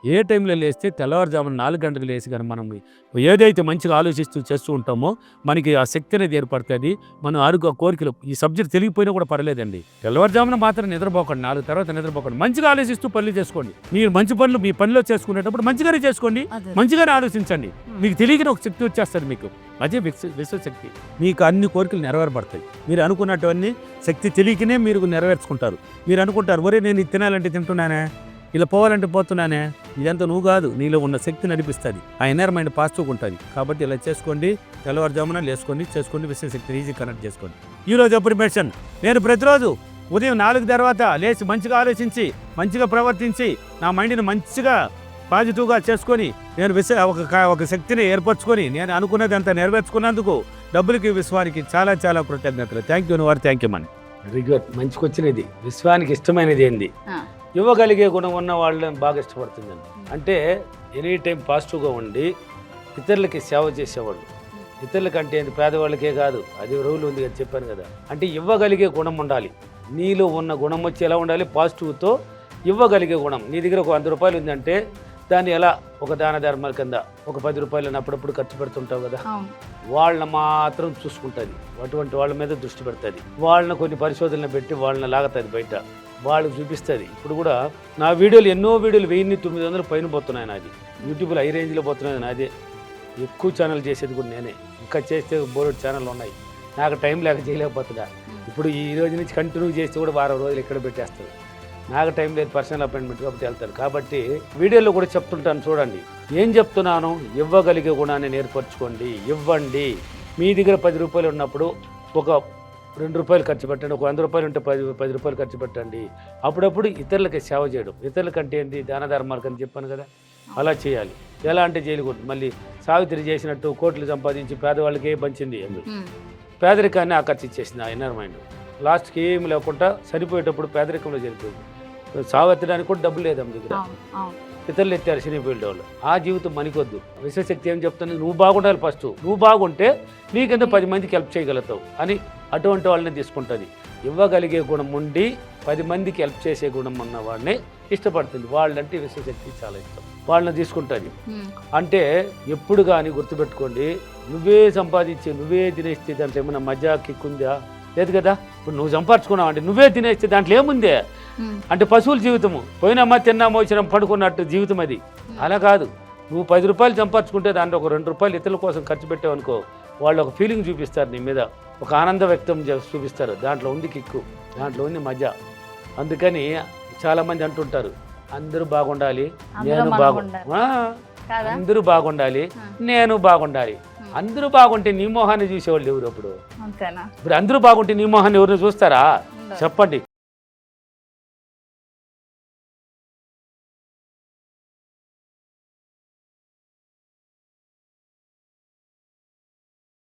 ఏ టైంలో లేస్తే తెల్లవారుజామున 4 గంటలకు లేసి కానీ మనం ఏదైతే మంచిగా ఆలోచిస్తూ చేస్తూ ఉంటామో మనకి ఆ శక్తి అనేది ఏర్పడుతుంది. మనం కోరికలు ఈ సబ్జెక్ట్ తెలియకపోయినా కూడా పర్లేదండి. తెల్లవారుజామున మాత్రం నిద్రపోకండి, 4 తర్వాత నిద్రపోకండి. మంచిగా ఆలోచిస్తూ పనులు చేసుకోండి. మీరు మంచి పనులు మీ పనిలో చేసుకునేటప్పుడు మంచిగానే చేసుకోండి, మంచిగానే ఆలోచించండి. మీకు తెలియని ఒక శక్తి వచ్చేస్తుంది మీకు. అదే విశ్వశక్తి. మీకు అన్ని కోరికలు నెరవేరబడతాయి. మీరు అనుకున్నటువన్నీ శక్తి తెలియకనే మీరు నెరవేర్చుకుంటారు. మీరు అనుకుంటారు, ఒరే నేను ఇది తినాలంటే తింటున్నానే, ఇలా పోవాలంటే పోతున్నానే. ఇదంతా నువ్వు కాదు, నీలో ఉన్న శక్తి నడిపిస్తుంది. ఆ ఇన్నర్ మైండ్ పాజిటివ్గా ఉంటుంది. కాబట్టి ఇలా చేసుకోండి, తెల్లవారుజామున చేసుకోండి, విశ్వశక్తిని ఈజీ కనెక్ట్ చేసుకోండి. ఈరోజు అప్రిమేషన్, నేను ప్రతిరోజు ఉదయం 4 తర్వాత లేచి మంచిగా ఆలోచించి మంచిగా ప్రవర్తించి నా మైండ్ని మంచిగా పాజిటివ్గా చేసుకొని నేను ఒక శక్తిని ఏర్పరచుకొని నేను అనుకున్నది అంతా నెరవేర్చుకున్నందుకు డబ్బులకి విశ్వానికి చాలా చాలా కృతజ్ఞతలు. Thank you money. Very good, మంచిగా వచ్చినది. విశ్వానికి ఇష్టమైనది ఏంది? ఇవ్వగలిగే గుణం ఉన్న వాళ్ళని బాగా ఇష్టపడుతుందండి. అంటే ఎనీ టైం పాజిటివ్గా ఉండి ఇతరులకి సేవ చేసేవాళ్ళు. ఇతరులకంటే ఏంటి, పేదవాళ్ళకే కాదు, అది రూల్ ఉంది కదా, చెప్పాను కదా. అంటే ఇవ్వగలిగే గుణం ఉండాలి. నీలో ఉన్న గుణం వచ్చి ఎలా ఉండాలి, పాజిటివ్తో ఇవ్వగలిగే గుణం. నీ దగ్గర ఒక 100 రూపాయలు ఉందంటే దాన్ని ఎలా ఒక దాన ధర్మాల కింద ఒక 10 రూపాయలను అప్పుడప్పుడు ఖర్చు పెడుతుంటావు కదా, వాళ్ళని మాత్రం చూసుకుంటుంది. అటువంటి వాళ్ళ మీద దృష్టి పెడుతుంది. వాళ్ళని కొన్ని పరిశోధనలు పెట్టి వాళ్ళని లాగుతుంది బయట, వాళ్ళకి చూపిస్తుంది. ఇప్పుడు కూడా నా వీడియోలు ఎన్నో వీడియోలు 1900 పైన పోతున్నాయి. నాది యూట్యూబ్లో హై రేంజ్లో పోతున్నాయి. నాదే ఎక్కువ ఛానల్ చేసేది కూడా నేనే. ఇంకా చేస్తే బోర్డు ఛానల్ ఉన్నాయి. నాకు టైం లేక చేయలేకపోతున్నా. ఇప్పుడు ఈ రోజు నుంచి కంటిన్యూ చేస్తే కూడా 10 రోజులు ఇక్కడ పెట్టేస్తారు. నాకు టైం లేదు, పర్సనల్ అపాయింట్మెంట్ కాబట్టి వెళ్తాను. కాబట్టి వీడియోలో కూడా చెప్తుంటాను, చూడండి ఏం చెప్తున్నాను. ఇవ్వగలిగే గుణాన్ని నేర్పరచుకోండి, ఇవ్వండి. మీ దగ్గర 10 రూపాయలు ఉన్నప్పుడు ఒక 2 రూపాయలు ఖర్చు పెట్టండి. ఒక 100 రూపాయలు ఉంటే 10 రూపాయలు ఖర్చు పెట్టండి. అప్పుడప్పుడు ఇతరులకి సేవ చేయడం. ఇతరులకంటే ఏంటి, దాన ధర్మాలకు అని చెప్పాను కదా, అలా చేయాలి. ఎలా అంటే చేయకూడదు. మళ్ళీ సావిత్రి చేసినట్టు కోట్లు సంపాదించి పేదవాళ్ళకే పంచింది. పేదరికాన్ని ఆకర్షించేసింది ఆ ఇన్నర్ మైండ్. లాస్ట్కి ఏమి లేకుండా చనిపోయేటప్పుడు పేదరికంలో చనిపోయింది. సావెత్తడానికి కూడా డబ్బులు లేదు ఆమె దగ్గర. ఇతరులు ఎత్తారు చనిపోయే వాళ్ళు. ఆ జీవితం మనకొద్దు. విశ్వశక్తి ఏం చెప్తుంది, నువ్వు బాగుండాలి. ఫస్ట్ నువ్వు బాగుంటే నీకెంత 10 మందికి హెల్ప్ చేయగలుగుతావు అని అటువంటి వాళ్ళని తీసుకుంటుంది. ఇవ్వగలిగే గుణం ఉండి 10 మందికి హెల్ప్ చేసే గుణం ఉన్న వాడిని ఇష్టపడుతుంది. వాళ్ళంటే విశ్వశక్తి చాలా ఇష్టం, వాళ్ళని తీసుకుంటుంది. అంటే ఎప్పుడు కానీ గుర్తుపెట్టుకోండి, నువ్వే సంపాదించి నువ్వే తినేస్తే దాంట్లో ఏమన్నా మజా కిక్కుందా? లేదు కదా. ఇప్పుడు నువ్వు సంపాదించుకున్నావు అంటే నువ్వే తినేస్తే దాంట్లో ఏముందే అంటే పశువుల జీవితము. పోయినామా తిన్నామో వచ్చినా పడుకున్నట్టు జీవితం అది. అలా కాదు. నువ్వు 10 రూపాయలు సంపాదించుకుంటే దాంట్లో ఒక 2 రూపాయలు ఇతరుల కోసం ఖర్చు పెట్టావు అనుకో, వాళ్ళు ఒక ఫీలింగ్ చూపిస్తారు నీ మీద, ఒక ఆనంద వ్యక్తం చూపిస్తారు. దాంట్లో ఉంది కిక్కు, దాంట్లో ఉంది మజా. అందుకని చాలామంది అంటుంటారు, అందరూ బాగుండాలి, నేను అందరూ బాగుండాలి, నేను బాగుండాలి. అందరూ బాగుంటే నీ మొహాన్ని చూసేవాళ్ళు ఎవరు? ఇప్పుడు అందరూ బాగుంటే నీ మొహాన్ని ఎవరిని చూస్తారా? చెప్పండి.